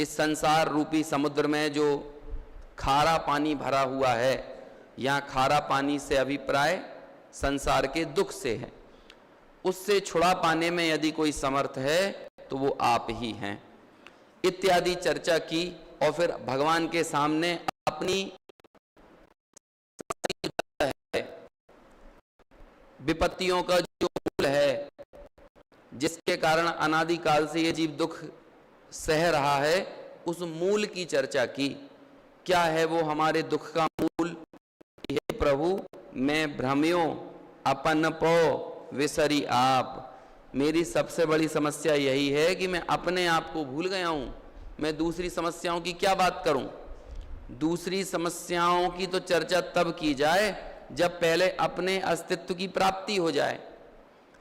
इस संसार रूपी समुद्र में जो खारा पानी भरा हुआ है, यहाँ खारा पानी से अभिप्राय संसार के दुख से है। उससे छुड़ा पाने में यदि कोई समर्थ है तो वो आप ही हैं, इत्यादि चर्चा की। और फिर भगवान के सामने अपनी विपत्तियों का जो मूल है, जिसके कारण अनादिकाल से ये जीव दुख सह रहा है, उस मूल की चर्चा की। क्या है वो हमारे दुख का मूल? हे प्रभु, मैं भ्रम्यो अपन पो विसरी आप। मेरी सबसे बड़ी समस्या यही है कि मैं अपने आप को भूल गया हूं। मैं दूसरी समस्याओं की क्या बात करूं? दूसरी समस्याओं की तो चर्चा तब की जाए जब पहले अपने अस्तित्व की प्राप्ति हो जाए।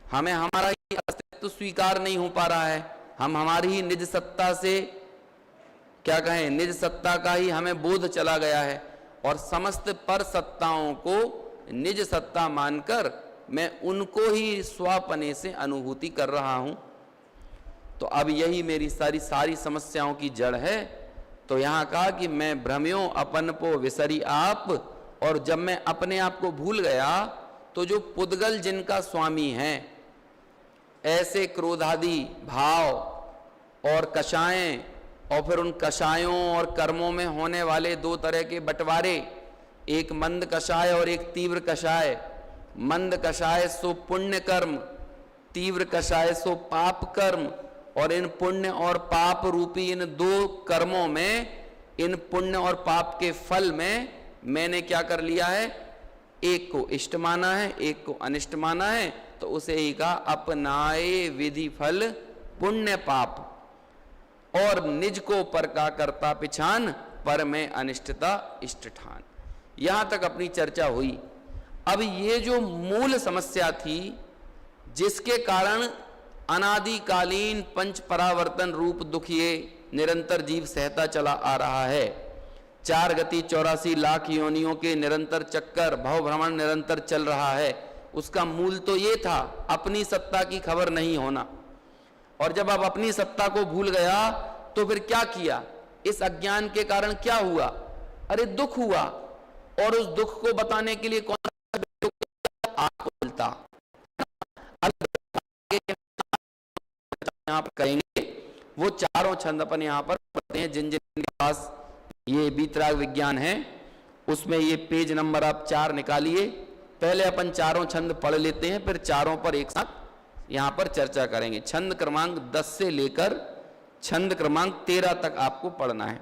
हमें हमारा ही अस्तित्व स्वीकार नहीं हो पा रहा है। हम हमारी ही निज सत्ता से, क्या कहें, निज सत्ता का ही हमें बोध चला गया है, और समस्त पर सत्ताओं को निज सत्ता मानकर मैं उनको ही स्वपने से अनुभूति कर रहा हूं। तो अब यही मेरी सारी समस्याओं की जड़ है। तो यहां कहा कि मैं भ्रम्यो अपन पो विसरी आप। और जब मैं अपने आप को भूल गया तो जो पुद्गल जिनका स्वामी है, ऐसे क्रोधादि भाव और कषायें, और फिर उन कषायों और कर्मों में होने वाले दो तरह के बंटवारे, एक मंद कषाय और एक तीव्र कषाय। मंद कषाय सो पुण्य कर्म, तीव्र कषाय सो पाप कर्म। और इन पुण्य और पाप रूपी इन दो कर्मों में, इन पुण्य और पाप के फल में मैंने क्या कर लिया है? एक को इष्ट माना है, एक को अनिष्ट माना है। तो उसे ही कहा अपनाए विधि फल पुण्य पाप, और निज को पर का करता पिछान, पर में अनिष्टता इष्ट ठान। यहां तक अपनी चर्चा हुई। अब ये जो मूल समस्या थी, जिसके कारण अनादिकालीन पंच परावर्तन रूप दुख ये निरंतर जीव सहता चला आ रहा है, 4 गति 84 लाख योनियों के निरंतर चक्कर, भव भ्रमण निरंतर चल रहा है, उसका मूल तो ये था अपनी सत्ता की खबर नहीं होना। और जब आप अपनी सत्ता को भूल गया तो फिर क्या किया? इस अज्ञान के कारण क्या हुआ? अरे दुख हुआ। और उस दुख को बताने के लिए कौन आप बोलता? यहाँ पर कहेंगे वो चारों छंद अपन यहाँ पर पढ़ते हैं। जिन जिन के पास ये बीतराग विज्ञान है, उसमें ये पेज नंबर आप 4 निकालिए। पहले अपन चारों छंद पढ़ लेते हैं, फिर चारों पर एक साथ यहाँ पर चर्चा करेंगे। छंद क्रमांक 10 से लेकर छंद क्रमांक 13 तक आपको पढ़ना है।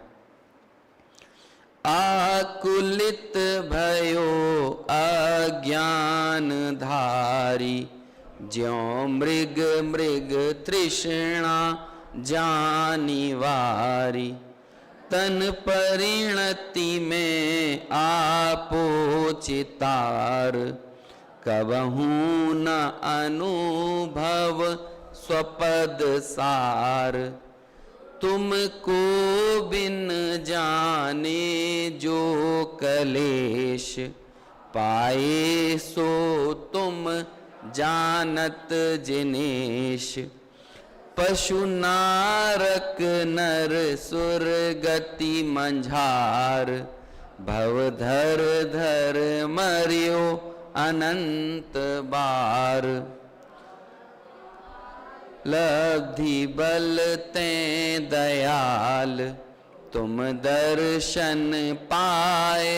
आकुलित भयो अज्ञान धारी, ज्यों मृग मृग तृष्णा जानिवारी। तन परिणति में आपो चितार, कबहू न अनुभव स्वपद सार। तुमको बिन जाने जो कलेश, पाए सो तुम जानत जिनेश। पशु नारक नर सुर गति मंझार, भवधर धर मरियो अनंत बार। लब्धि बल ते दयाल, तुम दर्शन पाए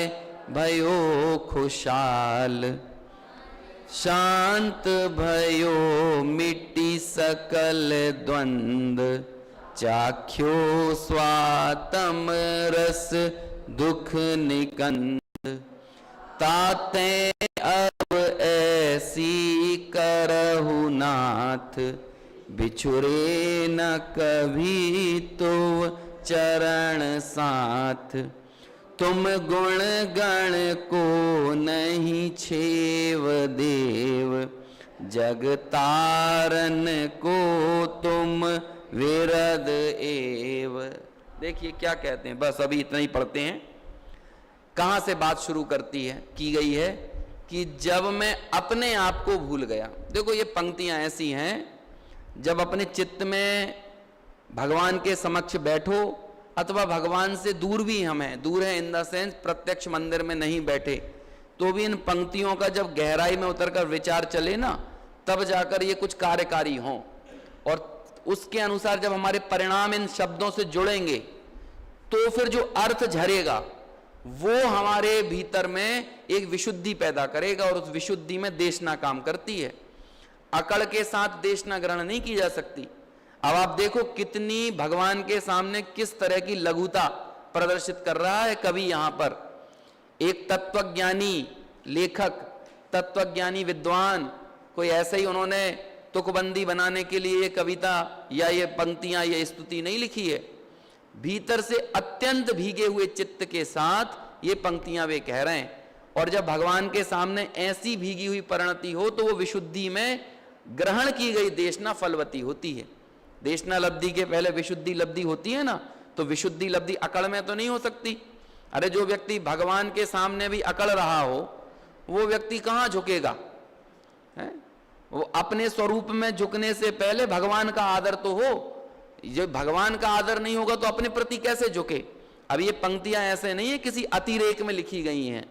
भयो खुशाल। शांत भयो मिट्टी सकल द्वंद, चाख्यो स्वातम रस दुख निकंद। ताते अब ऐसी करहु नाथ, बिछुरे न कभी तो चरण साथ। तुम गुण गण को नहीं छेव देव, जग तारन को तुम विरद एव। देखिए क्या कहते हैं, बस अभी इतना ही पढ़ते हैं। कहां से बात शुरू करती है, की गई है कि जब मैं अपने आप को भूल गया। देखो ये पंक्तियां ऐसी हैं, जब अपने चित्त में भगवान के समक्ष बैठो अथवा भगवान से दूर भी हम हैं, दूर है इन द सेंस प्रत्यक्ष मंदिर में नहीं बैठे, तो भी इन पंक्तियों का जब गहराई में उतरकर विचार चले ना, तब जाकर ये कुछ कार्यकारी हों, और उसके अनुसार जब हमारे परिणाम इन शब्दों से जुड़ेंगे तो फिर जो अर्थ झरेगा वो हमारे भीतर में एक विशुद्धि पैदा करेगा, और उस विशुद्धि में देशना काम करती है। अकड़ के साथ देशना ग्रहण नहीं की जा सकती। अब आप देखो कितनी भगवान के सामने किस तरह की लघुता प्रदर्शित कर रहा है कवि। यहां पर एक तत्वज्ञानी लेखक, तत्वज्ञानी विद्वान, कोई ऐसे ही उन्होंने तुकबंदी बनाने के लिए ये कविता या ये पंक्तियां, ये स्तुति नहीं लिखी है। भीतर से अत्यंत भीगे हुए चित्त के साथ ये पंक्तियां वे कह रहे हैं, और जब भगवान के सामने ऐसी भीगी हुई परिणति हो तो वो विशुद्धि में ग्रहण की गई देशना फलवती होती है। देशना लब्धि के पहले विशुद्धि लब्धि होती है ना, तो विशुद्धि लब्धि अकड़ में तो नहीं हो सकती। अरे जो व्यक्ति भगवान के सामने भी अकड़ रहा हो, वो व्यक्ति कहां झुकेगा है? वो अपने स्वरूप में झुकने से पहले भगवान का आदर तो हो। जब भगवान का आदर नहीं होगा तो अपने प्रति कैसे झुके। अब ये पंक्तियां ऐसे नहीं है किसी अतिरेक में लिखी गई हैं,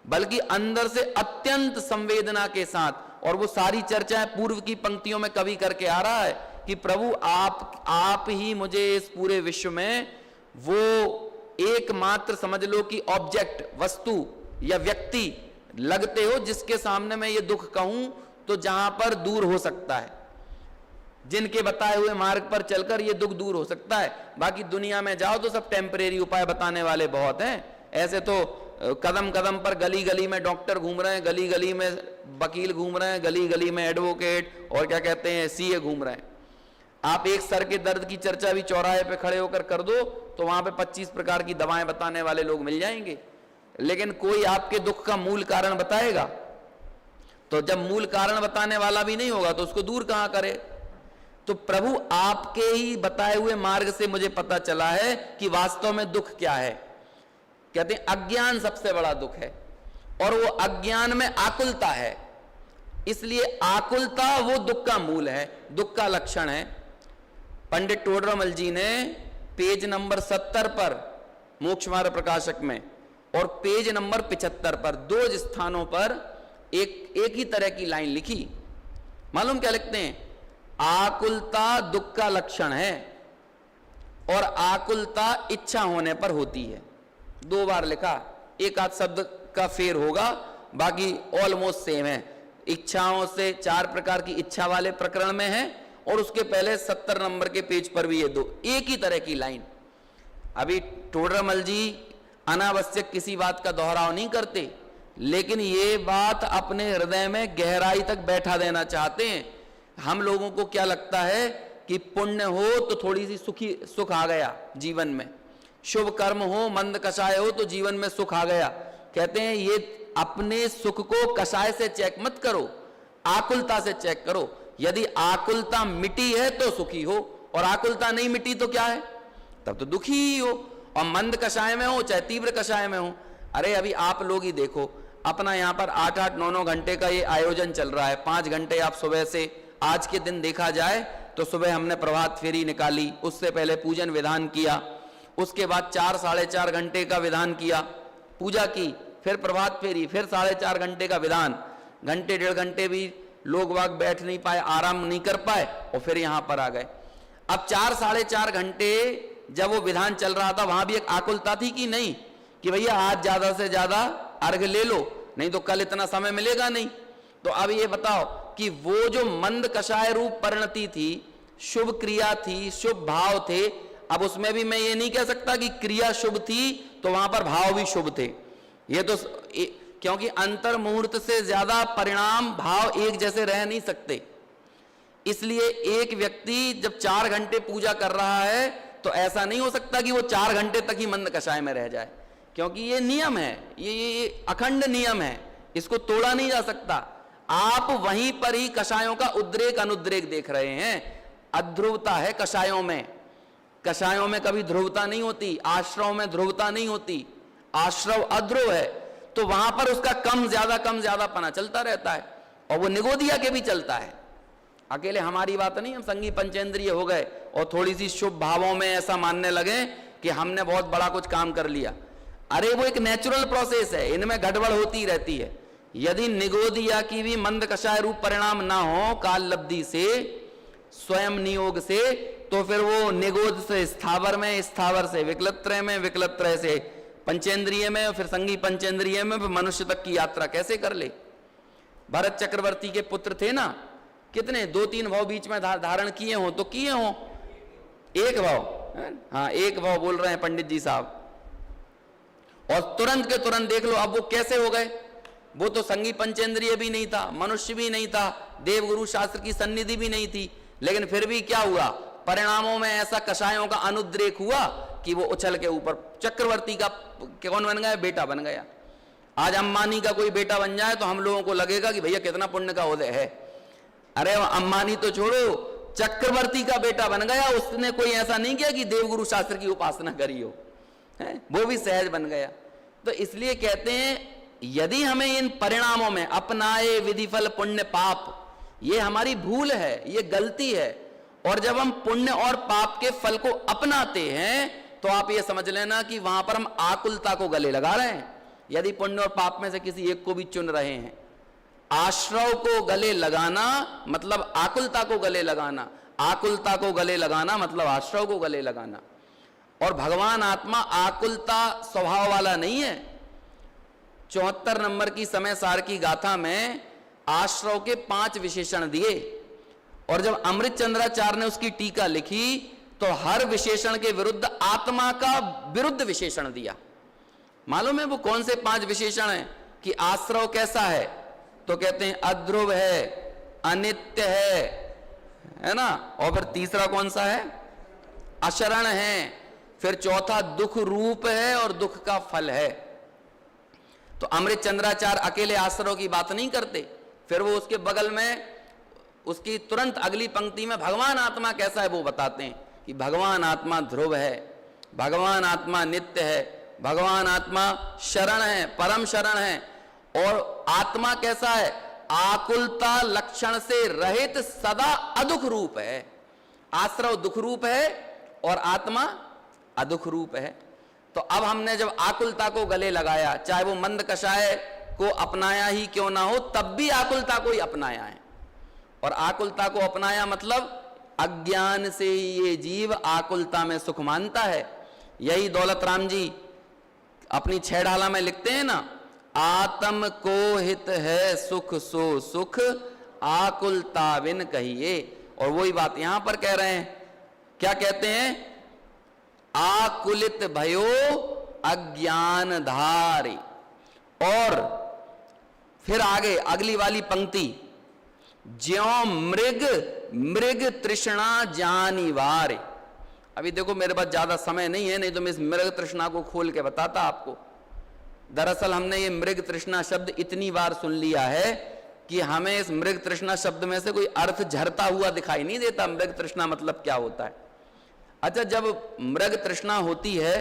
बल्कि अंदर से अत्यंत संवेदना के साथ। और वो सारी चर्चाएं पूर्व की पंक्तियों में कवि करके आ रहा है कि प्रभु आप ही मुझे इस पूरे विश्व में वो एकमात्र समझ लो कि ऑब्जेक्ट, वस्तु या व्यक्ति लगते हो जिसके सामने मैं ये दुख कहूं तो जहां पर दूर हो सकता है, जिनके बताए हुए मार्ग पर चलकर ये दुख दूर हो सकता है। बाकी दुनिया में जाओ तो सब टेम्परेरी उपाय बताने वाले बहुत हैं। ऐसे तो कदम कदम पर गली गली में डॉक्टर घूम रहे हैं, गली गली में वकील घूम रहे हैं, गली गली में एडवोकेट और क्या कहते हैं सीए घूम रहे हैं। आप एक सर के दर्द की चर्चा भी चौराहे पे खड़े होकर कर दो तो वहां पे 25 प्रकार की दवाएं बताने वाले लोग मिल जाएंगे, लेकिन कोई आपके दुख का मूल कारण बताएगा? तो जब मूल कारण बताने वाला भी नहीं होगा तो उसको दूर कहां करे। तो प्रभु आपके ही बताए हुए मार्ग से मुझे पता चला है कि वास्तव में दुख क्या है। कहते हैं अज्ञान सबसे बड़ा दुख है, और वो अज्ञान में आकुलता है। इसलिए आकुलता वो दुख का मूल है, दुख का लक्षण है। पंडित टोडरमल जी ने पेज नंबर 70 पर मोक्षमार्ग प्रकाशक में और पेज नंबर 75 पर दो स्थानों पर एक ही तरह की लाइन लिखी। मालूम क्या लिखते हैं? आकुलता दुख का लक्षण है और आकुलता इच्छा होने पर होती है। दो बार लिखा, एक आध शब्द का फेर होगा, बाकी ऑलमोस्ट सेम है। इच्छाओं से 4 प्रकार की इच्छा वाले प्रकरण में है, और उसके पहले 70 नंबर के पेज पर भी ये दो एक ही तरह की लाइन। अभी टोडरमल जी अनावश्यक किसी बात का दोहराव नहीं करते, लेकिन ये बात अपने हृदय में गहराई तक बैठा देना चाहते हैं। हम लोगों को क्या लगता है कि पुण्य हो तो थोड़ी सी सुख आ गया जीवन में, शुभ कर्म हो, मंद कषाय हो तो जीवन में सुख आ गया। कहते हैं ये अपने सुख को कषाय से चेक मत करो, आकुलता से चेक करो। यदि आकुलता मिटी है तो सुखी हो, और आकुलता नहीं मिटी तो क्या है? तब तो दुखी ही हो। और मंद कषाय में हो चाहे तीव्र कषाय में हो। अरे अभी आप लोग ही देखो, अपना यहाँ पर 8-8, 9-9 घंटे का ये आयोजन चल रहा है। 5 घंटे आप सुबह से, आज के दिन देखा जाए तो सुबह हमने प्रभात फेरी निकाली, उससे पहले पूजन विधान किया, उसके बाद 4-4.5 घंटे का विधान किया, पूजा की, फिर प्रभात फेरी, फिर 4.5 घंटे का विधान। घंटे 1.5 घंटे भी लोग वाग बैठ नहीं पाए, आराम नहीं कर पाए, और फिर यहां पर आ गए। अब 4-4.5 घंटे जब वो विधान चल रहा था, वहां भी एक आकुलता थी कि नहीं कि भैया आज ज्यादा से ज्यादा अर्घ ले लो, नहीं तो कल इतना समय मिलेगा नहीं। तो अब ये बताओ कि वो जो मंद कषाय रूप परिणति थी, शुभ क्रिया थी, शुभ भाव थे, अब उसमें भी मैं ये नहीं कह सकता कि क्रिया शुभ थी तो वहां पर भाव भी शुभ थे। ये तो क्योंकि अंतर मुहूर्त से ज्यादा परिणाम भाव एक जैसे रह नहीं सकते। इसलिए एक व्यक्ति जब 4 घंटे पूजा कर रहा है तो ऐसा नहीं हो सकता कि वो 4 घंटे तक ही मंद कषाय में रह जाए, क्योंकि ये नियम है, ये अखंड नियम है, इसको तोड़ा नहीं जा सकता। आप वहीं पर ही कषायों का उद्रेक अनुद्रेक देख रहे हैं। अध्रुवता है कषायों में, कषायों में कभी ध्रुवता नहीं होती, आश्रव में ध्रुवता नहीं होती, आश्रव अध्रुव है, तो वहां पर उसका कम ज्यादा पना चलता रहता है, और वो निगोदिया के भी चलता है। अकेले हमारी बात नहीं, हम संगी पंचेंद्रिय हो गए और थोड़ी सी शुभ भावों में ऐसा मानने लगे कि हमने बहुत बड़ा कुछ काम कर लिया। अरे वो एक नेचुरल प्रोसेस है, इनमें गड़बड़ होती रहती है। यदि निगोदिया की भी मंद कषाय रूप परिणाम ना हो काल लब्धि से, स्वयं नियोग से, तो फिर वो निगोद से स्थावर में, स्थावर से विकलत्रय में, विकलत्रय से पंचेंद्रिय में, फिर संगी पंचेंद्रिय में, फिर मनुष्य तक की यात्रा कैसे कर ले। भरत चक्रवर्ती के पुत्र थे ना, कितने 2-3 भाव बीच में धारण किए हो तो किए हो, एक भाव, हाँ एक भाव बोल रहे हैं पंडित जी साहब। और तुरंत के तुरंत देख लो अब वो कैसे हो गए। वो तो संगी पंचेंद्रिय भी नहीं था, मनुष्य भी नहीं था, देवगुरु शास्त्र की सन्निधि भी नहीं थी, लेकिन फिर भी क्या हुआ, परिणामों में ऐसा कषायों का अनुद्रेक हुआ कि वो उछल के ऊपर चक्रवर्ती का कौन बन गया, बेटा बन गया। आज अंबानी का कोई बेटा बन जाए तो हम लोगों को लगेगा कि भैया कितना पुण्य का उदय है। अरे अंबानी तो छोड़ो, चक्रवर्ती का बेटा बन गया, उसने कोई ऐसा नहीं किया कि देवगुरु शास्त्र की उपासना करी हो, है? वो भी सहज बन गया। तो इसलिए कहते हैं यदि हमें इन परिणामों में अपनाए विधिफल पुण्य पाप, ये हमारी भूल है, ये गलती है। और जब हम पुण्य और पाप के फल को अपनाते हैं तो आप ये समझ लेना कि वहां पर हम आकुलता को गले लगा रहे हैं। यदि पुण्य और पाप में से किसी एक को भी चुन रहे हैं, आश्रव को गले लगाना मतलब आकुलता को गले लगाना, आकुलता को गले लगाना मतलब आश्रव को गले लगाना। और भगवान आत्मा आकुलता स्वभाव वाला नहीं है। 74 नंबर की समय सार की गाथा में आश्रव के 5 विशेषण दिए, और जब अमृत चंद्राचार्य ने उसकी टीका लिखी तो हर विशेषण के विरुद्ध आत्मा का विरुद्ध विशेषण दिया। मालूम है वो कौन से 5 विशेषण हैं? कि आश्रव कैसा है, तो कहते हैं अध्रुव है, अनित्य है ना। और फिर तीसरा कौन सा है? अशरण है। फिर चौथा दुख रूप है और दुख का फल है। तो अमृत चंद्राचार्य अकेले आश्रव की बात नहीं करते, फिर वो उसके बगल में उसकी तुरंत अगली पंक्ति में भगवान आत्मा कैसा है वो बताते हैं कि भगवान आत्मा ध्रुव है, भगवान आत्मा नित्य है, भगवान आत्मा शरण है, परम शरण है। और आत्मा कैसा है? आकुलता लक्षण से रहित सदा अदुख रूप है। आश्रव दुख रूप है और आत्मा अदुख रूप है। तो अब हमने जब आकुलता को गले लगाया, चाहे वो मंद कषाय को अपनाया ही क्यों ना हो, तब भी आकुलता को ही अपनाया है। और आकुलता को अपनाया मतलब अज्ञान से ये जीव आकुलता में सुख मानता है। यही दौलत राम जी अपनी 6 ढाला में लिखते हैं ना, आत्म को हित है सुख सो सुख, आकुलता बिन कहिए। और वही बात यहां पर कह रहे हैं, क्या कहते हैं? आकुलित भयो अज्ञान धारी। और फिर आगे अगली वाली पंक्ति, ज्यों मृग मृग तृष्णा जानिवारे। अभी देखो मेरे पास ज्यादा समय नहीं है, नहीं तो मैं इस मृग तृष्णा को खोल के बताता आपको। दरअसल हमने ये मृग तृष्णा शब्द इतनी बार सुन लिया है कि हमें इस मृग तृष्णा शब्द में से कोई अर्थ झरता हुआ दिखाई नहीं देता। मृग तृष्णा मतलब क्या होता है? अच्छा, जब मृग तृष्णा होती है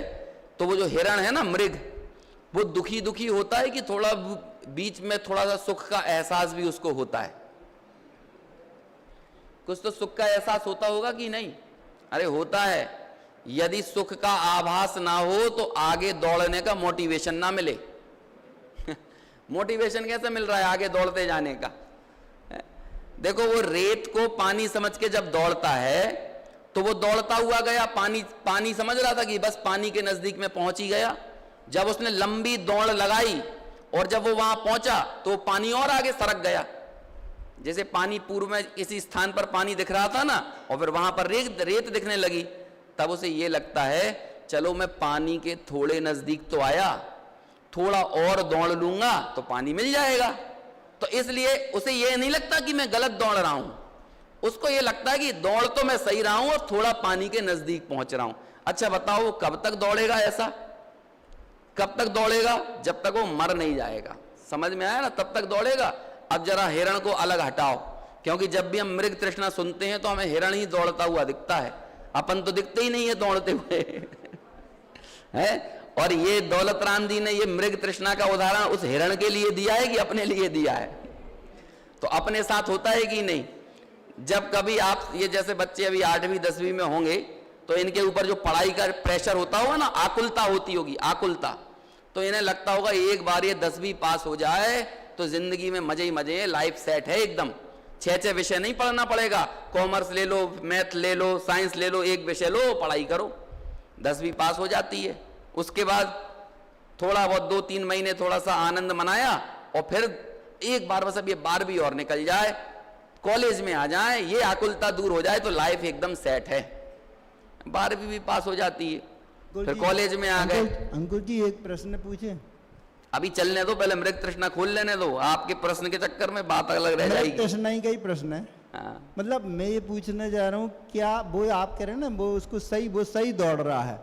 तो वो जो हिरण है ना मृग, वो दुखी दुखी होता है कि थोड़ा बीच में थोड़ा सा सुख का एहसास भी उसको होता है? कुछ तो सुख का एहसास होता होगा कि नहीं? अरे होता है। यदि सुख का आभास ना हो तो आगे दौड़ने का मोटिवेशन ना मिले। मोटिवेशन कैसे मिल रहा है आगे दौड़ते जाने का? देखो वो रेत को पानी समझ के जब दौड़ता है तो वो दौड़ता हुआ गया, पानी समझ रहा था कि बस पानी के नजदीक में पहुंच ही गया। जब उसने लंबी दौड़ लगाई और जब वो वहां पहुंचा तो पानी और आगे सरक गया। जैसे पानी पूर्व में किसी स्थान पर पानी दिख रहा था ना, और फिर वहां पर रेत दिखने लगी, तब उसे ये लगता है चलो मैं पानी के थोड़े नजदीक तो आया, थोड़ा और दौड़ लूंगा तो पानी मिल जाएगा। तो इसलिए उसे ये नहीं लगता कि मैं गलत दौड़ रहा हूं, उसको ये लगता है कि दौड़ तो मैं सही रहा हूं और थोड़ा पानी के नजदीक पहुंच रहा हूं। अच्छा बताओ वो कब तक दौड़ेगा ऐसा? कब तक दौड़ेगा? जब तक वो मर नहीं जाएगा। समझ में आया ना? तब तक दौड़ेगा। अब जरा हिरण को अलग हटाओ, क्योंकि जब भी हम मृग तृष्णा सुनते हैं तो हमें हिरण ही दौड़ता हुआ दिखता है, अपन तो दिखते ही नहीं है दौड़ते हुए। है? और ये दौलत राम जी ने ये मृग तृष्णा का उदाहरण उस हिरण के लिए दिया है कि अपने लिए दिया है? तो अपने साथ होता है कि नहीं? जब कभी आप ये जैसे बच्चे अभी 8वीं 10वीं में होंगे तो इनके ऊपर जो पढ़ाई का प्रेशर होता होगा ना, आकुलता होती होगी, आकुलता, तो इन्हें लगता होगा एक बार ये 10वीं पास हो जाए तो जिंदगी में मजे ही मजे है, लाइफ सेट है एकदम, 6 विषय नहीं पढ़ना पड़ेगा, कॉमर्स ले लो, मैथ ले लो, साइंस ले लो, एक विषय लो, पढ़ाई करो, 10वीं पास हो जाती है। उसके बाद थोड़ा बहुत 2-3 महीने थोड़ा सा आनंद मनाया और फिर एक बार बस अब ये 12वीं और निकल जाए, कॉलेज में आ जाए, ये आकुलता दूर हो जाए तो लाइफ एकदम सेट है, 12वीं भी पास हो जाती है, फिर कॉलेज में आ गए। अंकुर जी एक प्रश्न पूछे? अभी चलने दो, पहले मृग तृष्णा खोल लेने दो, आपके प्रश्न के चक्कर में बात अलग रह जाएगी। तृष्णा ही का ही प्रश्न है। हाँ। मतलब मैं ये पूछने जा रहा हूँ, क्या वो आप कह रहे हैं ना वो उसको वो सही दौड़ रहा है,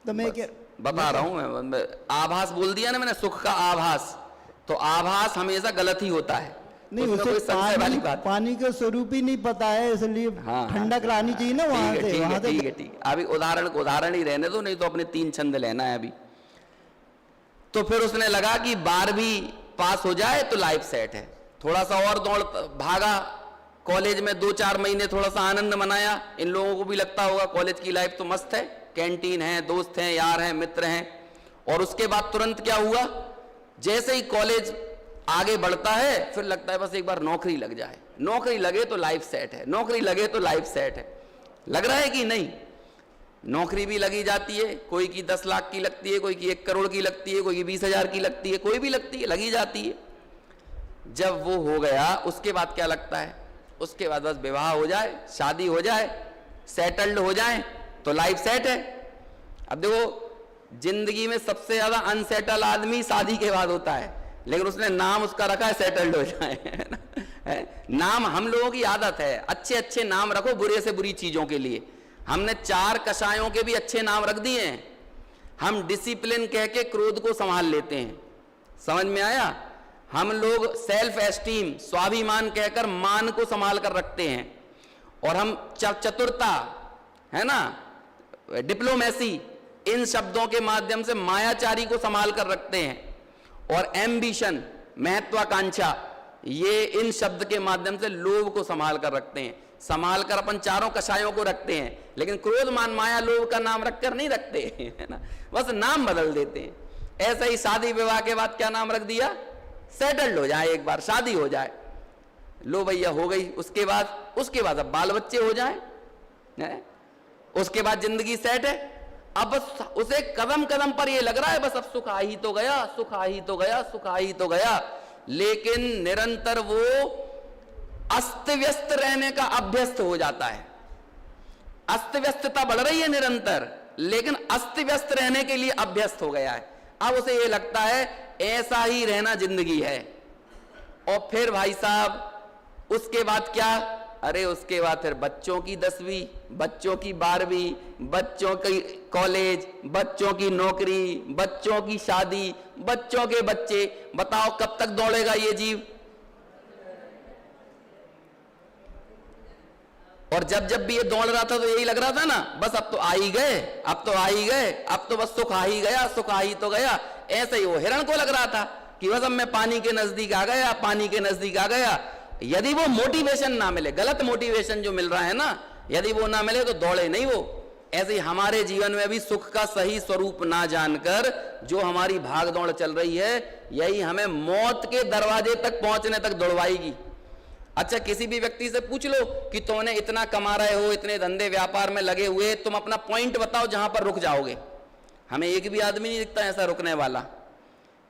तो मैं क्या बता रहा हूं मैं, आभास बोल दिया ना मैंने, सुख का आभास, तो आभास हमेशा गलत ही होता है, नहीं उसे पानी का स्वरूप ही नहीं पता है, इसलिए ठंडक लानी चाहिए ना वहां से। ठीक है, अभी उदाहरण ही रहने दो, नहीं तो अपने 3 छंद लेना है अभी। तो फिर उसने लगा कि 12वीं पास हो जाए तो लाइफ सेट है, थोड़ा सा और दौड़ भागा, कॉलेज में 2-4 महीने थोड़ा सा आनंद मनाया, इन लोगों को भी लगता होगा कॉलेज की लाइफ तो मस्त है, कैंटीन है, दोस्त हैं, यार हैं, मित्र हैं। और उसके बाद तुरंत क्या हुआ, जैसे ही कॉलेज आगे बढ़ता है फिर लगता है बस एक बार नौकरी लग जाए, नौकरी लगे तो लाइफ सेट है, नौकरी लगे तो लाइफ सेट है। लग रहा है कि नहीं? नौकरी भी लगी जाती है, कोई की 10 लाख की लगती है, कोई की 1 करोड़ की लगती है, कोई की 20,000 की लगती है, कोई भी लगती है, लगी जाती है। जब वो हो गया उसके बाद क्या लगता है, उसके बाद बस विवाह हो जाए, शादी हो जाए, सेटल्ड हो जाए तो लाइफ सेट है। अब देखो जिंदगी में सबसे ज्यादा अनसेटल आदमी शादी के बाद होता है, लेकिन उसने नाम उसका रखा है सेटल्ड हो जाए। नाम हम लोगों की आदत है, अच्छे अच्छे नाम रखो बुरे से बुरी चीजों के लिए। हमने 4 कषायों के भी अच्छे नाम रख दिए हैं। हम डिसिप्लिन कह के क्रोध को संभाल लेते हैं, समझ में आया? हम लोग सेल्फ एस्टीम, स्वाभिमान कहकर मान को संभाल कर रखते हैं, और हम चतुरता है ना, डिप्लोमेसी, इन शब्दों के माध्यम से मायाचारी को संभाल कर रखते हैं, और एम्बिशन, महत्वाकांक्षा, ये इन शब्द के माध्यम से लोभ को संभाल कर रखते हैं। संभाल कर अपन 4 कषायों को रखते हैं, लेकिन क्रोध मान माया लोभ का नाम रखकर नहीं रखते है ना, बस नाम बदल देते हैं। ऐसा ही शादी विवाह के बाद क्या नाम रख दिया, सेटल्ड हो जाए, एक बार शादी हो जाए, लो भैया हो गई। उसके बाद अब बाल बच्चे हो जाए, उसके बाद जिंदगी सेट है। अब बस उसे कदम कदम पर ये लग रहा है बस अब सुख आ ही तो गया, सुख आ ही तो गया, सुख आ ही तो गया, लेकिन निरंतर वो अस्त व्यस्त रहने का अभ्यस्त हो जाता है। अस्त व्यस्तता बढ़ रही है निरंतर, लेकिन अस्त व्यस्त रहने के लिए अभ्यस्त हो गया है। अब उसे ये लगता है ऐसा ही रहना जिंदगी है। और फिर भाई साहब उसके बाद क्या, अरे उसके बाद फिर बच्चों की 10वीं, बच्चों की 12वीं, बच्चों की कॉलेज, बच्चों की नौकरी, बच्चों की शादी, बच्चों के बच्चे। बताओ कब तक दौड़ेगा ये जीव? और जब जब भी ये दौड़ रहा था तो यही लग रहा था ना, बस अब तो आ ही गए, अब तो आ ही गए, अब तो बस सुख आ ही गया, सुख आ ही तो गया। ऐसे ही वो हिरण को लग रहा था कि बस अब मैं पानी के नजदीक आ गया, पानी के नजदीक आ गया। यदि वो मोटिवेशन ना मिले, गलत मोटिवेशन जो मिल रहा है ना, यदि वो ना मिले तो दौड़े नहीं वो। ऐसे ही हमारे जीवन में भी सुख का सही स्वरूप ना जानकर जो हमारी भाग दौड़ चल रही है, यही हमें मौत के दरवाजे तक पहुंचने तक दौड़वाएगी। अच्छा किसी भी व्यक्ति से पूछ लो कि तुमने इतना कमा रहे हो, इतने धंधे व्यापार में लगे हुए, तुम अपना पॉइंट बताओ जहां पर रुक जाओगे। हमें एक भी आदमी नहीं दिखता ऐसा रुकने वाला,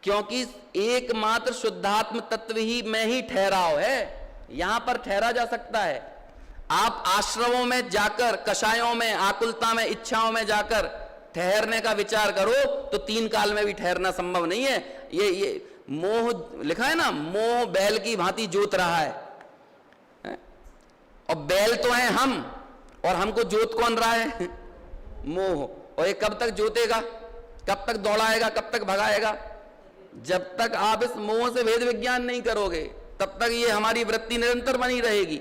क्योंकि एकमात्र शुद्धात्म तत्व ही में ही ठहराव है, यहां पर ठहरा जा सकता है। आप आश्रमों में जाकर, कषायों में, आकुलता में, इच्छाओं में जाकर ठहरने का विचार करो तो 3 काल में भी ठहरना संभव नहीं है। ये मोह लिखा है ना, मोह बैल की भांति जोत रहा है, और बैल तो है हम, और हमको जोत कौन रहा है? मोह। और ये कब तक जोतेगा, कब तक दौड़ाएगा, कब तक भगाएगा? जब तक आप इस मोह से भेद विज्ञान नहीं करोगे तब तक ये हमारी वृत्ति निरंतर बनी रहेगी।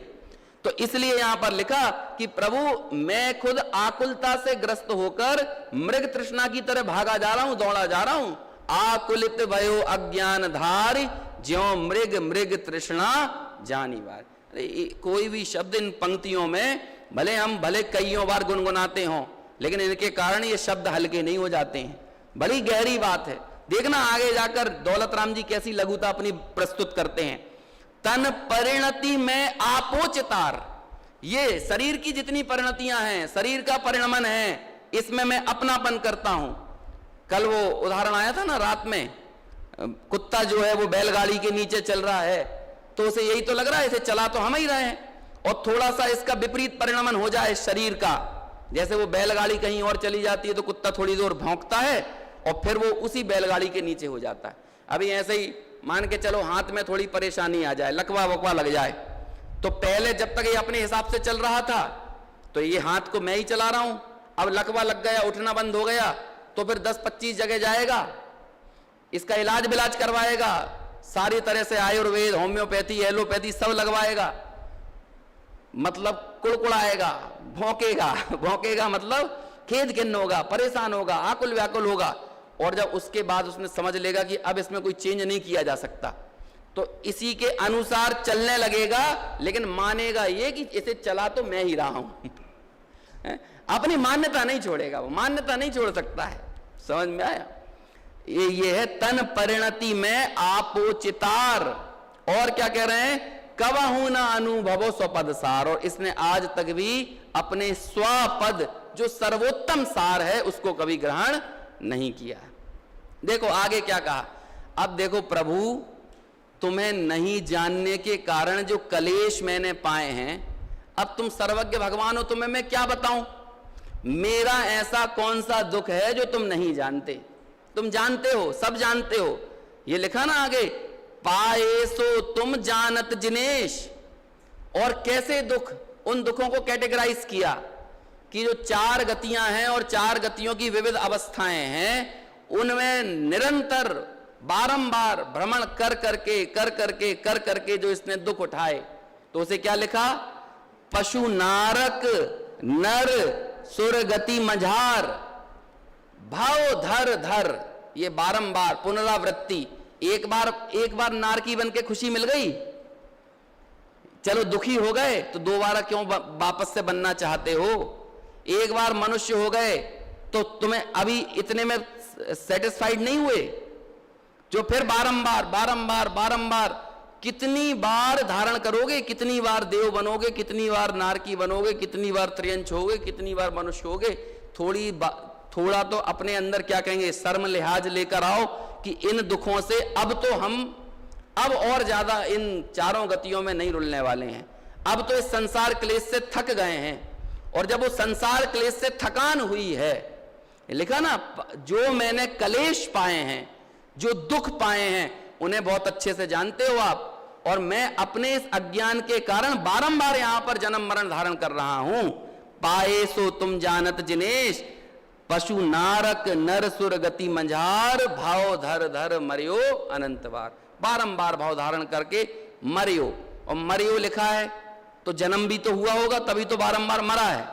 तो इसलिए यहां पर लिखा कि प्रभु मैं खुद आकुलता से ग्रस्त होकर मृग तृष्णा की तरह भागा जा रहा हूं, दौड़ा जा रहा हूं। आकुलित भयो अज्ञान धार, ज्यों मृग मृग तृष्णा जानी बार। कोई भी शब्द इन पंक्तियों में भले हम कईयों बार गुनगुनाते हों, लेकिन इनके कारण ये शब्द हल्के नहीं हो जाते हैं। बड़ी गहरी बात है। देखना आगे जाकर दौलत राम जी कैसी लघुता अपनी प्रस्तुत करते हैं। तन परिणति में आपोचितार, ये शरीर की जितनी परिणतियां हैं, शरीर का परिणमन है, इसमें मैं अपनापन करता हूं। कल वो उदाहरण आया था ना रात में, कुत्ता जो है वो बैलगाड़ी के नीचे चल रहा है, तो उसे यही तो लग रहा है इसे चला तो हम ही रहे हैं, और थोड़ा सा इसका विपरीत परिणमन हो जाए शरीर का, जैसे वो बैलगाड़ी कहीं और चली जाती है तो कुत्ता थोड़ी देर भौंकता है और फिर वो उसी बैलगाड़ी के नीचे हो जाता है। अभी ऐसे ही मान के चलो हाथ में थोड़ी परेशानी आ जाए, लकवा वकवा लग जाए, तो पहले जब तक ये अपने हिसाब से चल रहा था तो ये हाथ को मैं ही चला रहा हूं, अब लकवा लग गया, उठना बंद हो गया, तो फिर 10-25 जगह जाएगा, इसका इलाज बिलाज करवाएगा, सारी तरह से आयुर्वेद, होम्योपैथी, एलोपैथी सब लगवाएगा, मतलब कुड़कुड़ाएगा, भौंकेगा, भौंकेगा मतलब खेद खिन्न होगा, परेशान होगा, आकुल व्याकुल होगा, और जब उसके बाद उसने समझ लेगा कि अब इसमें कोई चेंज नहीं किया जा सकता, तो इसी के अनुसार चलने लगेगा, लेकिन मानेगा ये कि इसे चला तो मैं ही रहा हूं। अपनी मान्यता नहीं छोड़ेगा, वो मान्यता नहीं छोड़ सकता है। समझ में आया? ये है तन परिणति में आपोचितार। और क्या कह रहे हैं? कवहु ना अनुभवो स्वपद सार, और इसने आज तक भी अपने स्वपद जो सर्वोत्तम सार है उसको कभी ग्रहण नहीं किया। देखो आगे क्या कहा। अब देखो प्रभु, तुम्हें नहीं जानने के कारण जो कलेश मैंने पाए हैं, अब तुम सर्वज्ञ भगवान हो, तुम्हें मैं क्या बताऊं? मेरा ऐसा कौन सा दुख है जो तुम नहीं जानते? तुम जानते हो, सब जानते हो। ये लिखा ना आगे, पाए सो तुम जानत जिनेश। और कैसे दुख, उन दुखों को कैटेगराइज किया कि जो 4 गतियां हैं और 4 गतियों की विविध अवस्थाएं हैं, उनमें निरंतर बारंबार भ्रमण कर करके जो इसने दुख उठाए, तो उसे क्या लिखा? पशु नारक नर सुर गति मझार भाव धर धर। ये बारंबार पुनरावृत्ति। एक बार नारकी बन के खुशी मिल गई, चलो दुखी हो गए तो दोबारा क्यों वापस से बनना चाहते हो? एक बार मनुष्य हो गए तो तुम्हें अभी इतने में सेटिस्फाइड नहीं हुए, जो फिर बारंबार कितनी बार धारण करोगे, कितनी बार देव बनोगे, कितनी बार नारकी बनोगे, कितनी बार त्रियंच होगे, कितनी बार मनुष्य होगे? थोड़ा तो अपने अंदर क्या कहेंगे, शर्म लिहाज लेकर आओ कि इन दुखों से अब तो हम अब और ज्यादा इन 4 गतियों में नहीं रुलने वाले हैं। अब तो इस संसार क्लेश से थक गए हैं, और जब वो संसार क्लेश से थकान हुई है, लिखा ना, जो मैंने कलेश पाए हैं, जो दुख पाए हैं, उन्हें बहुत अच्छे से जानते हो आप, और मैं अपने इस अज्ञान के कारण बारंबार यहां पर जन्म मरण धारण कर रहा हूं। पाए सो तुम जानत जिनेश, पशु नारक नर सुर गति मंझार भाव धर धर मरियो अनंत बार। बारंबार भाव धारण करके मरियो, और मरियो लिखा है तो जन्म भी तो हुआ होगा, तभी तो बारंबार मरा है।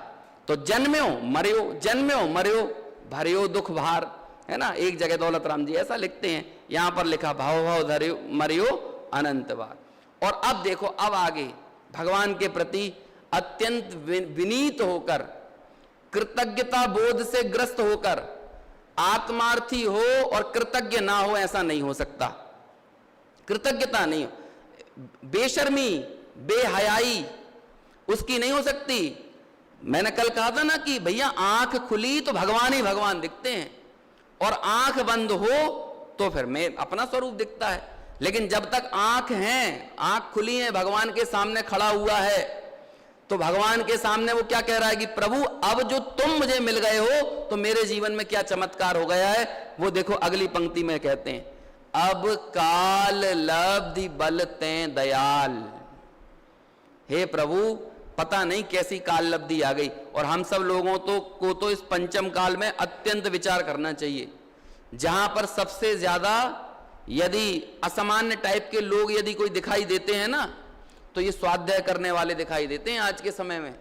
तो जन्म्यो मरियो, जन्म्यो मरियो, भरियो दुख भार, है ना। एक जगह दौलत राम जी ऐसा लिखते हैं, यहां पर लिखा भाव भाव धरियो मरियो अनंत बार। और अब देखो, अब आगे भगवान के प्रति अत्यंत विनीत होकर, कृतज्ञता बोध से ग्रस्त होकर, आत्मार्थी हो और कृतज्ञ ना हो, ऐसा नहीं हो सकता। कृतज्ञता नहीं हो, बेशर्मी बेहयाई उसकी नहीं हो सकती। मैंने कल कहा था ना कि भैया आंख खुली तो भगवान ही भगवान दिखते हैं, और आंख बंद हो तो फिर मैं अपना स्वरूप दिखता है। लेकिन जब तक आंख है, आंख खुली है, भगवान के सामने खड़ा हुआ है, तो भगवान के सामने वो क्या कह रहा है कि प्रभु अब जो तुम मुझे मिल गए हो तो मेरे जीवन में क्या चमत्कार हो गया है। वो देखो अगली पंक्ति में कहते हैं, अब काल लब्धि बल तें दयाल। हे प्रभु, पता नहीं कैसी काल लब्धि आ गई, और हम सब लोगों को तो इस पंचम काल में अत्यंत विचार करना चाहिए, जहां पर सबसे ज्यादा यदि असामान्य टाइप के लोग यदि कोई दिखाई देते हैं ना, तो ये स्वाध्याय करने वाले दिखाई देते हैं। आज के समय में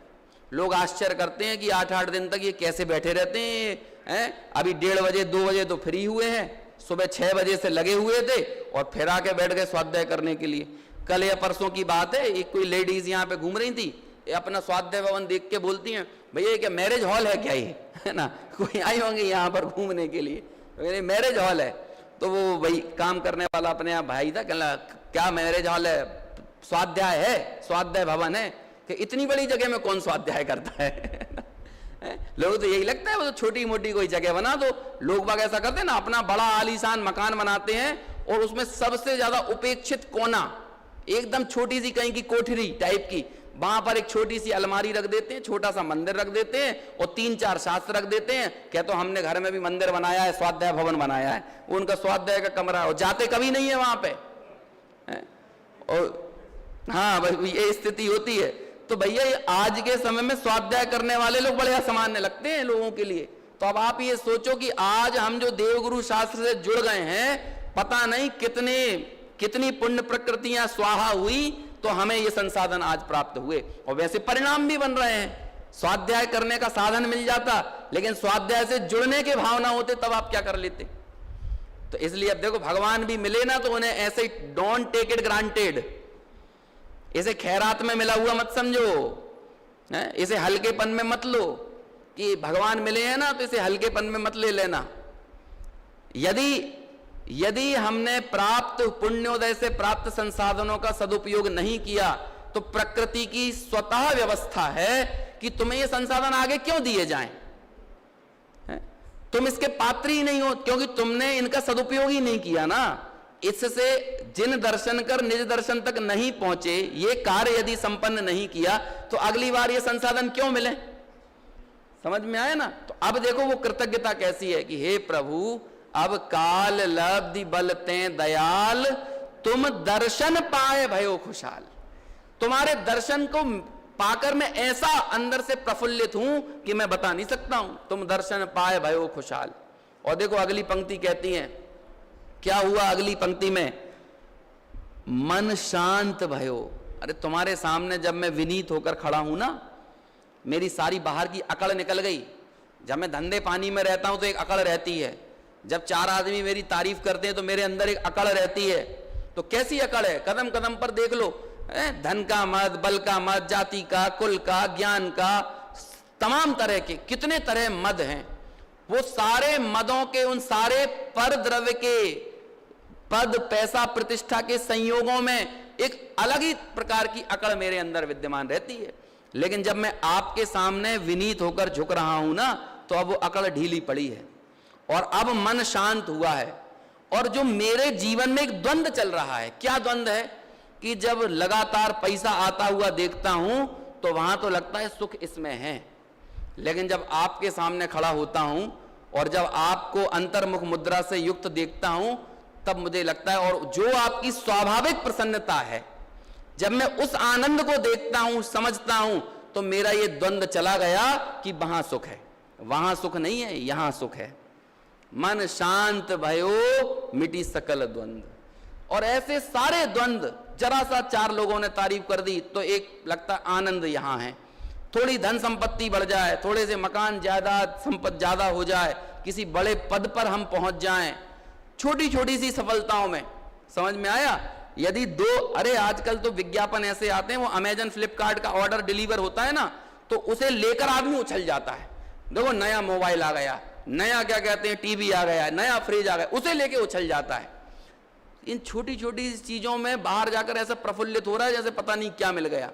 लोग आश्चर्य करते हैं कि 8-8 दिन तक ये कैसे बैठे रहते हैं। अभी 1:30 बजे 2 बजे तो फ्री हुए हैं, सुबह 6 बजे से लगे हुए थे और फिर आके बैठ गए स्वाध्याय करने के लिए। कल या परसों की बात है, एक कोई लेडीज यहाँ पे घूम रही थी, ये अपना स्वाध्याय भवन देख के बोलती हैं, भैया ये क्या मैरिज हॉल है क्या ये, है ना, कोई आई होंगे यहाँ पर घूमने के लिए, मेरे मैरिज हॉल है। तो वो भाई काम करने वाला अपने यहाँ भाई था, कहला क्या मैरिज हॉल है, स्वाध्याय है, स्वाध्याय भवन है, कि इतनी बड़ी जगह में कौन स्वाध्याय करता है। लोग तो यही लगता है वो तो छोटी मोटी कोई जगह बना दो। लोग बाग ऐसा करते हैं ना, अपना बड़ा आलीशान मकान बनाते हैं और उसमें सबसे ज्यादा उपेक्षित कोना, एकदम छोटी सी कहीं की कोठरी टाइप की, वहां पर एक छोटी सी अलमारी रख देते हैं, छोटा सा मंदिर रख देते हैं और 3-4 शास्त्र रख देते हैं। कहते हमने घर में भी मंदिर बनाया है, स्वाध्याय भवन बनाया है, वो उनका स्वाध्याय का कमरा है, और जाते कभी नहीं है वहां पे। और हाँ भाई ये स्थिति होती है। तो भैया ये आज के समय में स्वाध्याय करने वाले लोग बड़े असामान्य लगते हैं लोगों के लिए। तो अब आप ये सोचो कि आज हम जो देवगुरु शास्त्र से जुड़ गए हैं, पता नहीं कितनी पुण्य प्रकृतियां स्वाहा हुई तो हमें ये संसाधन आज प्राप्त हुए, और वैसे परिणाम भी बन रहे हैं। स्वाध्याय करने का साधन मिल जाता, लेकिन स्वाध्याय से जुड़ने के भावना होते तब आप क्या कर लेते। तो इसलिए अब देखो भगवान भी मिले ना तो उन्हें ऐसे डोंट टेक इट ग्रांटेड, इसे खैरात में मिला हुआ मत समझो, इसे हल्केपन में मत लो कि भगवान मिले हैं ना तो इसे हल्केपन में मत ले लेना। यदि हमने प्राप्त पुण्योदय से प्राप्त संसाधनों का सदुपयोग नहीं किया तो प्रकृति की स्वतः व्यवस्था है कि तुम्हें ये संसाधन आगे क्यों दिए जाएं, तुम इसके पात्र ही नहीं हो, क्योंकि तुमने इनका सदुपयोग ही नहीं किया ना। इससे जिन दर्शन कर निज दर्शन तक नहीं पहुंचे, ये कार्य यदि संपन्न नहीं किया तो अगली बार ये संसाधन क्यों मिले। समझ में आया ना। तो अब देखो वो कृतज्ञता कैसी है कि हे प्रभु अब काल लब्धि बलते दयाल, तुम दर्शन पाए भयो खुशहाल। तुम्हारे दर्शन को पाकर मैं ऐसा अंदर से प्रफुल्लित हूं कि मैं बता नहीं सकता हूं। तुम दर्शन पाए भयो खुशहाल। और देखो अगली पंक्ति कहती है, क्या हुआ अगली पंक्ति में, मन शांत भयो। अरे तुम्हारे सामने जब मैं विनीत होकर खड़ा हूं ना, मेरी सारी बाहर की अकड़ निकल गई। जब मैं धंधे पानी में रहता हूं तो एक अकड़ रहती है, जब 4 आदमी मेरी तारीफ करते हैं तो मेरे अंदर एक अकड़ रहती है। तो कैसी अकड़ है, कदम कदम पर देख लो, धन का मद, बल का मद, जाति का, कुल का, ज्ञान का, तमाम तरह के कितने तरह मद हैं। वो सारे मदों के, उन सारे पर द्रव्य के, पद पैसा प्रतिष्ठा के संयोगों में एक अलग ही प्रकार की अकड़ मेरे अंदर विद्यमान रहती है। लेकिन जब मैं आपके सामने विनीत होकर झुक रहा हूं ना, तो अब वो अकड़ ढीली पड़ी है और अब मन शांत हुआ है। और जो मेरे जीवन में एक द्वंद्व चल रहा है, क्या द्वंद्व है कि जब लगातार पैसा आता हुआ देखता हूं तो वहां तो लगता है सुख इसमें है, लेकिन जब आपके सामने खड़ा होता हूं और जब आपको अंतर्मुख मुद्रा से युक्त देखता हूं तब मुझे लगता है, और जो आपकी स्वाभाविक प्रसन्नता है, जब मैं उस आनंद को देखता हूं, समझता हूं, तो मेरा ये द्वंद्व चला गया कि वहां सुख है, वहां सुख नहीं है, यहां सुख है। मन शांत भयो मिटी सकल द्वंद्व। और ऐसे सारे द्वंद्व, जरा सा 4 लोगों ने तारीफ कर दी तो एक लगता आनंद यहां है, थोड़ी धन संपत्ति बढ़ जाए, थोड़े से मकान ज्यादा, संपत्ति ज्यादा हो जाए, किसी बड़े पद पर हम पहुंच जाएं, छोटी छोटी सी सफलताओं में। समझ में आया। यदि अरे आजकल तो विज्ञापन ऐसे आते हैं, वो अमेजन फ्लिपकार्ट का ऑर्डर डिलीवर होता है ना, तो उसे लेकर आदमी उछल जाता है। देखो नया मोबाइल आ गया, नया क्या कहते हैं टीवी आ गया, नया फ्रिज आ गया, उसे लेके उछल जाता है। इन छोटी छोटी चीजों में बाहर जाकर ऐसा प्रफुल्लित हो रहा है जैसे पता नहीं क्या मिल गया।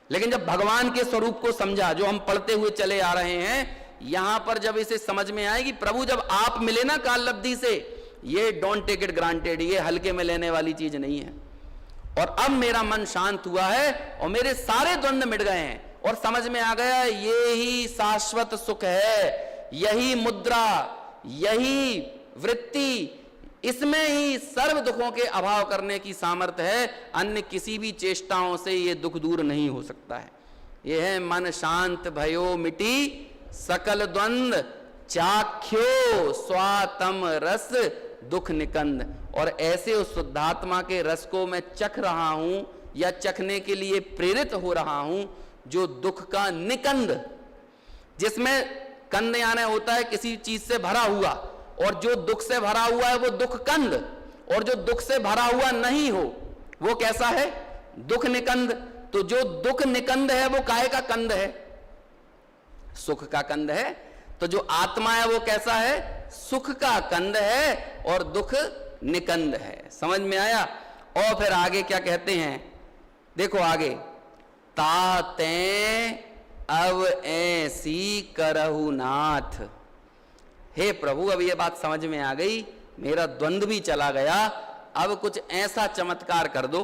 लेकिन जब भगवान के स्वरूप को समझा, जो हम पढ़ते हुए चले आ रहे हैं, यहां पर जब इसे समझ में आएगी, प्रभु जब आप मिले ना काल लब्धि से, ये डोंट टेक इट ग्रांटेड, ये हल्के में लेने वाली चीज नहीं है। और अब मेरा मन शांत हुआ है और मेरे सारे द्वंद्व मिट गए हैं और समझ में आ गया ये ही शाश्वत सुख है, यही मुद्रा, यही वृत्ति, इसमें ही सर्व दुखों के अभाव करने की सामर्थ्य है। अन्य किसी भी चेष्टाओं से ये दुख दूर नहीं हो सकता है। यह है मन शांत भयो मिटी सकल द्वंद्व, चाख्यो स्वातम रस दुख निकंद। और ऐसे उस शुद्धात्मा के रस को मैं चख रहा हूं या चखने के लिए प्रेरित हो रहा हूं, जो दुख का निकंद, जिसमें कंद यानी होता है किसी चीज से भरा हुआ, और जो दुख से भरा हुआ है वो दुख कंद, और जो दुख से भरा हुआ नहीं हो वो कैसा है, दुख निकंद। तो जो दुख निकंद है वो काहे का कंद है? सुख का कंद है। तो जो आत्मा है वो कैसा है? सुख का कंद है और दुख निकंद है। समझ में आया? और फिर आगे क्या कहते हैं, देखो आगे, ताते अब ऐसी करहु नाथ। हे प्रभु, अब ये बात समझ में आ गई, मेरा द्वंद्व भी चला गया, अब कुछ ऐसा चमत्कार कर दो,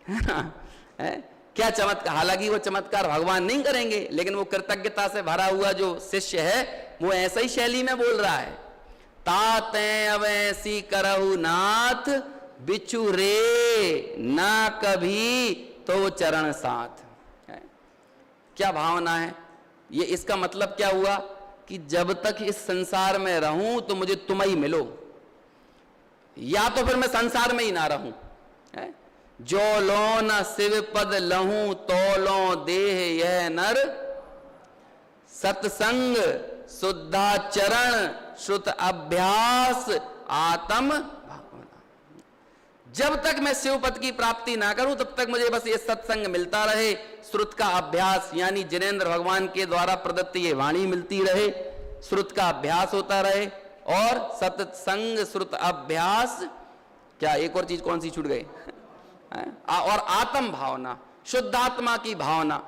है ना? क्या चमत्कार? हालांकि वो चमत्कार भगवान नहीं करेंगे, लेकिन वो कृतज्ञता से भरा हुआ जो शिष्य है वो ऐसा ही शैली में बोल रहा है। ताते अब ऐसी करहु नाथ, बिचु रे ना कभी तो चरण साथ। क्या भावना है ये? इसका मतलब क्या हुआ कि जब तक इस संसार में रहूं तो मुझे तुम ही मिलो, या तो फिर मैं संसार में ही ना रहूं। जो लो न शिव पद लहूं तो लो देह यह नर, सत्संग शुद्धाचरण श्रुत अभ्यास आत्म भावना। जब तक मैं शिव पद की प्राप्ति ना करूं तब तक मुझे बस ये सत्संग मिलता रहे, श्रुत का अभ्यास यानी जिनेंद्र भगवान के द्वारा प्रदत्त ये वाणी मिलती रहे, श्रुत का अभ्यास होता रहे, और सत्संग श्रुत अभ्यास, क्या एक और चीज कौन सी छूट गई? और आत्म भावना, शुद्धात्मा की भावना,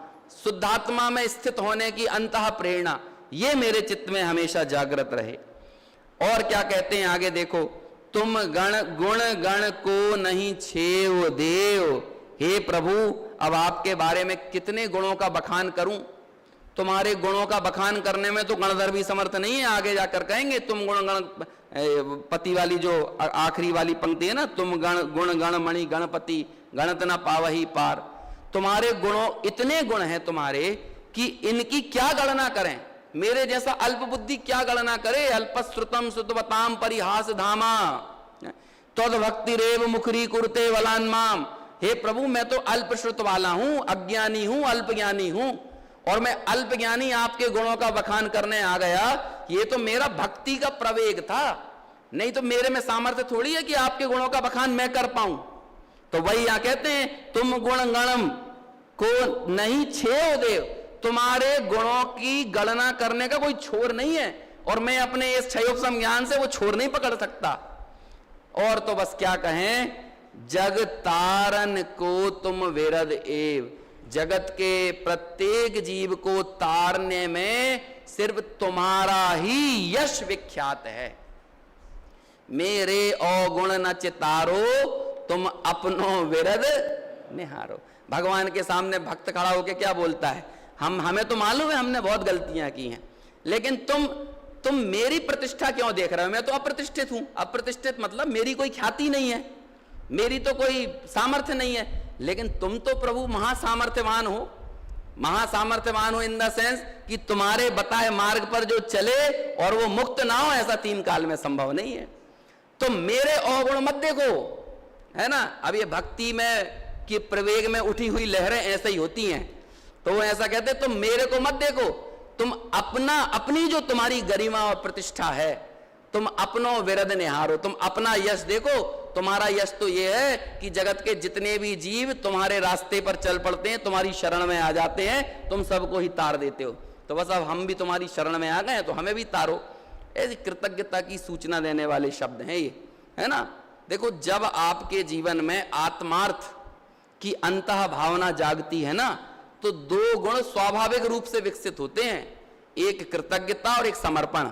शुद्धात्मा में स्थित होने की अंतः प्रेरणा, ये मेरे चित्त में हमेशा जागृत रहे। और क्या कहते हैं आगे देखो, तुम गण गुण गण को नहीं छेव देव। हे प्रभु, अब आपके बारे में कितने गुणों का बखान करूं? तुम्हारे गुणों का बखान करने में तो गणधर भी समर्थ नहीं है। आगे जाकर कहेंगे तुम गुण गण पति वाली जो आखिरी वाली पंक्ति है ना, तुम गण गुण गण मणि गणपति गणत न पावही पार। तुम्हारे गुणों, इतने गुण हैं तुम्हारे कि इनकी क्या गणना करें? मेरे जैसा अल्प बुद्धि क्या गणना करे? अल्पश्रुतम सुतवताम परिहास धामा तद भक्ति रेव मुखरी कुरते वलान माम। हे प्रभु, मैं तो अल्प श्रुत वाला हूं, अज्ञानी हूं, अल्प ज्ञानी हूं, और मैं अल्प ज्ञानी आपके गुणों का बखान करने आ गया। ये तो मेरा भक्ति का प्रवेग था, नहीं तो मेरे में सामर्थ्य थोड़ी है कि आपके गुणों का बखान मैं कर पाऊं। तो वही यहां कहते हैं, तुम गुण गणम को नहीं छेव देव। तुम्हारे गुणों की गणना करने का कोई छोर नहीं है, और मैं अपने इस क्षयोपम ज्ञान से वो छोर नहीं पकड़ सकता। और तो बस क्या कहें, जग तारन को तुम विरद एव। जगत के प्रत्येक जीव को तारने में सिर्फ तुम्हारा ही यश विख्यात है। मेरे अवगुण न चितारो, तुम अपनो विरद निहारो। भगवान के सामने भक्त खड़ा होकर क्या बोलता है, हमें तो मालूम है हमने बहुत गलतियां की हैं, लेकिन तुम मेरी प्रतिष्ठा क्यों देख रहे हो? मैं तो अप्रतिष्ठित हूं। अप्रतिष्ठित मतलब मेरी कोई ख्याति नहीं है, मेरी तो कोई सामर्थ्य नहीं है, लेकिन तुम तो प्रभु महासामर्थ्यवान हो। महासामर्थ्यवान हो इन द सेंस कि तुम्हारे बताए मार्ग पर जो चले और वो मुक्त ना हो, ऐसा तीन काल में संभव नहीं है। तो मेरे अवगुण मत देखो, है ना। अब ये भक्ति में कि प्रवेग में उठी हुई लहरें ऐसे ही होती हैं, तो वो ऐसा कहते तुम मेरे को मत देखो, तुम अपनी जो तुम्हारी गरिमा और प्रतिष्ठा है, तुम अपनो विरद निहारो, तुम अपना यश देखो। तुम्हारा यश तो ये है कि जगत के जितने भी जीव तुम्हारे रास्ते पर चल पड़ते हैं, तुम्हारी शरण में आ जाते हैं, तुम सबको ही तार देते हो। तो बस अब हम भी तुम्हारी शरण में आ गए हैं, तो हमें भी तारो। ऐसी कृतज्ञता की सूचना देने वाले शब्द हैं ये, है ना। देखो, जब आपके जीवन में आत्मार्थ की अंतः भावना जागती है ना, तो दो गुण स्वाभाविक रूप से विकसित होते हैं, एक कृतज्ञता और एक समर्पण,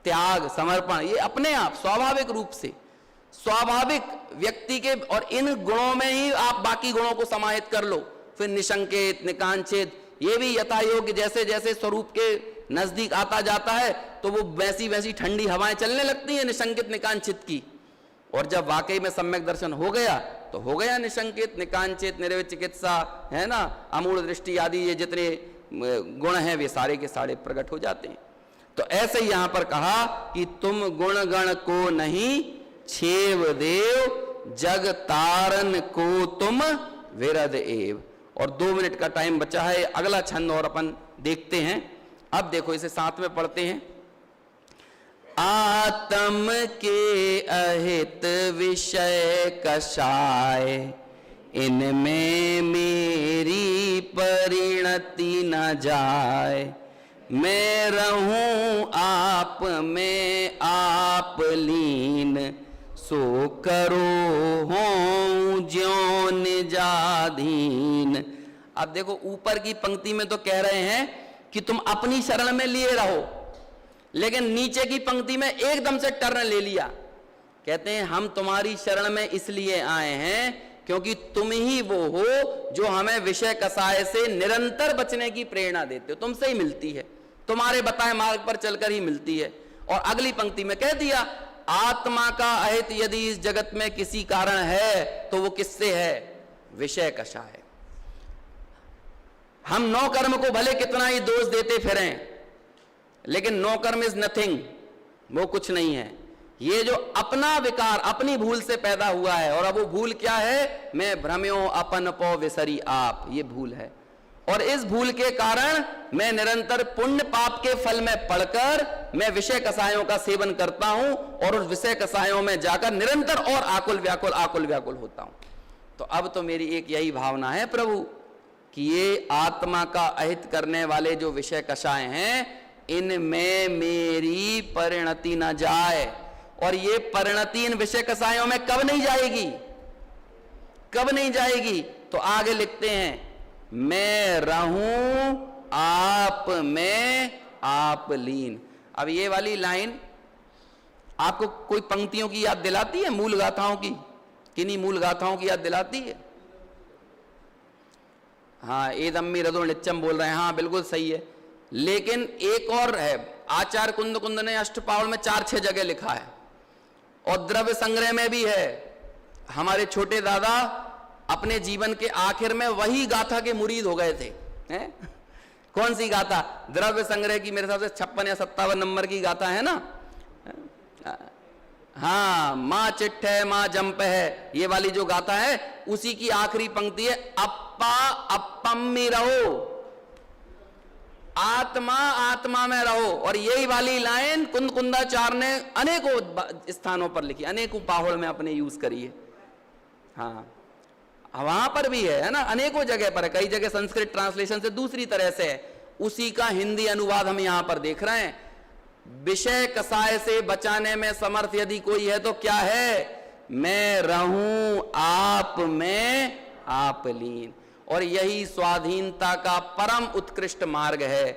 त्याग, समर्पण। ये अपने आप स्वाभाविक रूप से, स्वाभाविक व्यक्ति के, और इन गुणों में ही आप बाकी गुणों को समाहित कर लो। फिर निशंकित, निकांक्षित, ये भी यथा योग्य जैसे जैसे स्वरूप के नजदीक आता जाता है, तो वो वैसी वैसी ठंडी हवाएं चलने लगती हैं निशंकित निकांक्षित की। और जब वाकई में सम्यक दर्शन हो गया, तो हो गया निशंकित, निकांक्षित, निर्विचिकित्सा, है ना, अमूढ़ दृष्टि आदि, ये जितने गुण हैं वे सारे के सारे प्रकट हो जाते हैं। तो ऐसे ही यहां पर कहा कि तुम गुण गण को नहीं छेव देव, जग तारन को तुम विरद एव। और 2 मिनट का टाइम बचा है, अगला छंद और अपन देखते हैं। अब देखो, इसे साथ में पढ़ते हैं। आत्म के अहित विषय कषाय, इनमें मेरी परिणति न जाए, मैं रहूं आप में आप लीन, सो करो हों ज्यों निजाधीन। अब देखो ऊपर की पंक्ति में तो कह रहे हैं कि तुम अपनी शरण में लिए रहो, लेकिन नीचे की पंक्ति में एकदम से टर्न ले लिया। कहते हैं हम तुम्हारी शरण में इसलिए आए हैं क्योंकि तुम ही वो हो जो हमें विषय कसाय से निरंतर बचने की प्रेरणा देते हो, तुमसे ही मिलती है, तुम्हारे बताए मार्ग पर चलकर ही मिलती है। और अगली पंक्ति में कह दिया आत्मा का अहित यदि इस जगत में किसी कारण है तो वो किससे है? विषय कषाय। हम नौ कर्म को भले कितना ही दोष देते फिरें, लेकिन नो कर्म इज नथिंग, वो कुछ नहीं है। ये जो अपना विकार अपनी भूल से पैदा हुआ है, और अब वो भूल क्या है? मैं भ्रम्यो अपन पो विसरी आप, ये भूल है। और इस भूल के कारण मैं निरंतर पुण्य पाप के फल में पड़कर मैं विषय कसायों का सेवन करता हूं, और उस विषय कसायों में जाकर निरंतर और आकुल व्याकुल होता हूं। तो अब तो मेरी एक यही भावना है प्रभु कि ये आत्मा का अहित करने वाले जो विषय कषाय हैं, इनमें मेरी परिणति न जाए। और ये परिणति इन विषय कषायों में कब नहीं जाएगी? कब नहीं जाएगी? तो आगे लिखते हैं मैं रहूं आप में आप लीन। अब ये वाली लाइन आपको कोई पंक्तियों की याद दिलाती है? मूल गाथाओं की, किन्हीं मूल गाथाओं की याद दिलाती है? हाँ, एदम्मी रदो नित्यम बोल रहे हैं, हाँ बिल्कुल सही है। लेकिन एक और है, आचार्य कुंद ने अष्टपावल में 4-6 जगह लिखा है, और द्रव्य संग्रह में भी है। हमारे छोटे दादा अपने जीवन के आखिर में वही गाथा के मुरीद हो गए थे। हैं? कौन सी गाथा? द्रव्य संग्रह की मेरे हिसाब से 56 या 57 नंबर की गाथा है ना। हाँ, माँ चिट्ठ है माँ जंप है, ये वाली जो गाथा है, उसी की आखिरी पंक्ति है अप्पा अप्पम्मी रहो, आत्मा आत्मा में रहो। और यही वाली लाइन कुंदाचार्य ने अनेकों स्थानों पर लिखी, अनेकों पाहुल में अपने यूज करी है। हाँ, वहां पर भी है ना, अनेकों जगह पर है। कई जगह संस्कृत ट्रांसलेशन से दूसरी तरह से है, उसी का हिंदी अनुवाद हम यहां पर देख रहे हैं। विषय कसाय से बचाने में समर्थ यदि कोई है तो क्या है? मैं रहूं आप में आप लीन। और यही स्वाधीनता का परम उत्कृष्ट मार्ग है।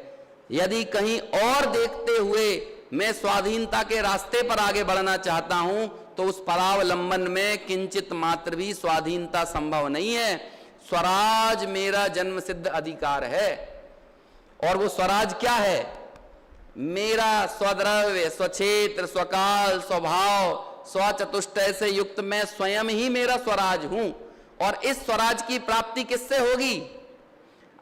यदि कहीं और देखते हुए मैं स्वाधीनता के रास्ते पर आगे बढ़ना चाहता हूं तो उस परावलंबन में किंचित मात्र भी स्वाधीनता संभव नहीं है। स्वराज मेरा जन्म सिद्ध अधिकार है। और वो स्वराज क्या है? मेरा स्वद्रव्य, स्वक्षेत्र, स्वकाल, स्वभाव, स्वचतुष्टय से युक्त मैं स्वयं ही मेरा स्वराज हूं। और इस स्वराज की प्राप्ति किससे होगी?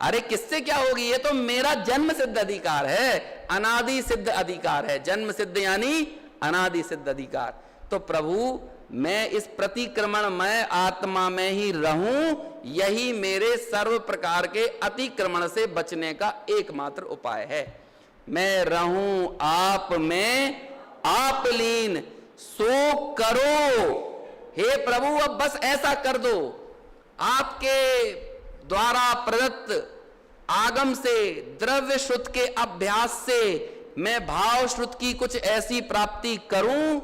अरे किससे क्या होगी? ये तो मेरा जन्म सिद्ध अधिकार है, अनादि सिद्ध अधिकार है। जन्म सिद्ध यानी अनादि सिद्ध अधिकार। तो प्रभु मैं इस प्रतिक्रमणमय आत्मा में ही रहूं, यही मेरे सर्व प्रकार के अतिक्रमण से बचने का एकमात्र उपाय है। मैं रहूं आप में आप लीन, सो करो। हे प्रभु अब बस ऐसा कर दो, आपके द्वारा प्रदत्त आगम से, द्रव्य श्रुत के अभ्यास से मैं भाव श्रुत की कुछ ऐसी प्राप्ति करूं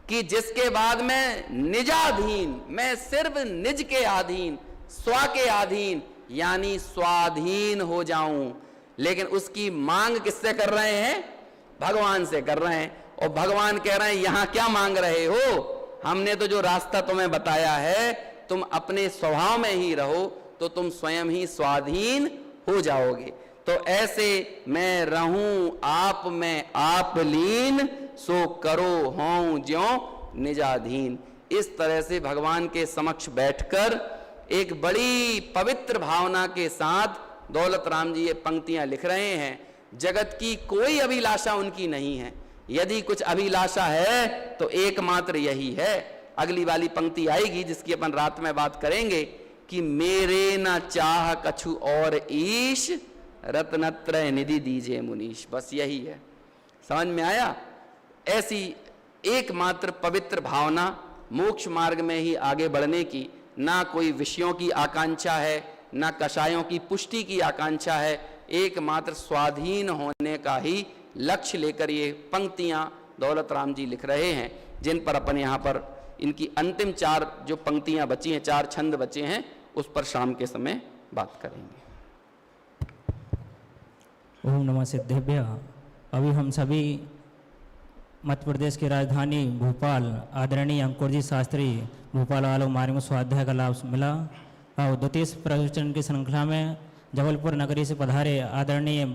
कि जिसके बाद मैं निजाधीन, मैं सिर्फ निज के अधीन, स्व के अधीन यानी स्वाधीन हो जाऊं। लेकिन उसकी मांग किससे कर रहे हैं? भगवान से कर रहे हैं। और भगवान कह रहे हैं यहां क्या मांग रहे हो? हमने तो जो रास्ता तुम्हें बताया है, तुम अपने स्वभाव में ही रहो तो तुम स्वयं ही स्वाधीन हो जाओगे। तो ऐसे मैं रहूं आप में आप लीन, सो करो हों ज्यों निजाधीन। इस तरह से भगवान के समक्ष बैठकर एक बड़ी पवित्र भावना के साथ दौलत राम जी ये पंक्तियां लिख रहे हैं। जगत की कोई अभिलाषा उनकी नहीं है। यदि कुछ अभिलाषा है तो एकमात्र यही है। अगली वाली पंक्ति आएगी जिसकी अपन रात में बात करेंगे कि मेरे न चाह कछु और ईश, रत्नत्रय निधि दीजिए मुनीश। बस यही है। समझ में आया? ऐसी एकमात्र पवित्र भावना मोक्ष मार्ग में ही आगे बढ़ने की ना कोई विषयों की आकांक्षा है, ना कषायों की पुष्टि की आकांक्षा है, एकमात्र स्वाधीन होने का ही लक्ष्य लेकर ये पंक्तियां दौलत राम जी लिख रहे हैं, जिन पर अपन यहाँ पर इनकी अंतिम 4 जो पंक्तियां बची हैं, 4 छंद बचे हैं, उस पर शाम के समय बात करेंगे। ओम नमः सिद्धेभ्य। अभी हम सभी मध्य प्रदेश की राजधानी भोपाल आदरणीय अंकुर जी शास्त्री भोपाल वालों मार्ग स्वाध्याय का लाभ मिला और 32 प्रवचन की श्रृंखला में जबलपुर नगरी से पधारे आदरणीय